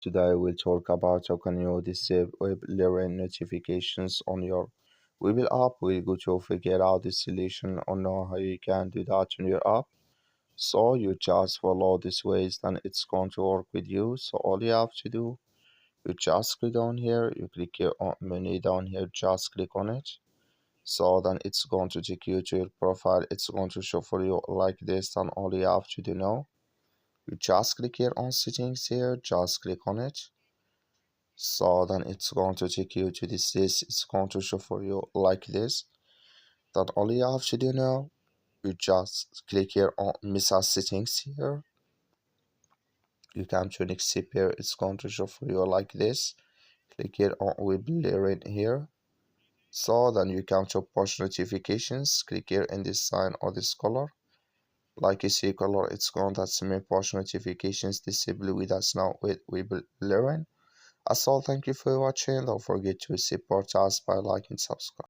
Today we'll talk about how can you disable Webull notifications on your Webull app. We'll go to figure out the solution on how you can do that on your app. So you just follow these ways, then it's going to work with you. So all you have to do, you just click down here, you click here on menu down here, just click on it. So then it's going to take you to your profile. It's going to show for you like this. Then all you have to do now, you just click here on settings here, just click on it. So then it's going to take you to this list. It's going to show for you like this. Then all you have to do now, you just click here on message settings here. You can to next step here. It's going to show for you like this. Click here on Webull here. So then you can to push notifications. Click here in this sign or this color. Like you see color, it's going to me push notifications disable with us now with Webull. That's all. Thank you for watching. Don't forget to support us by liking and subscribe.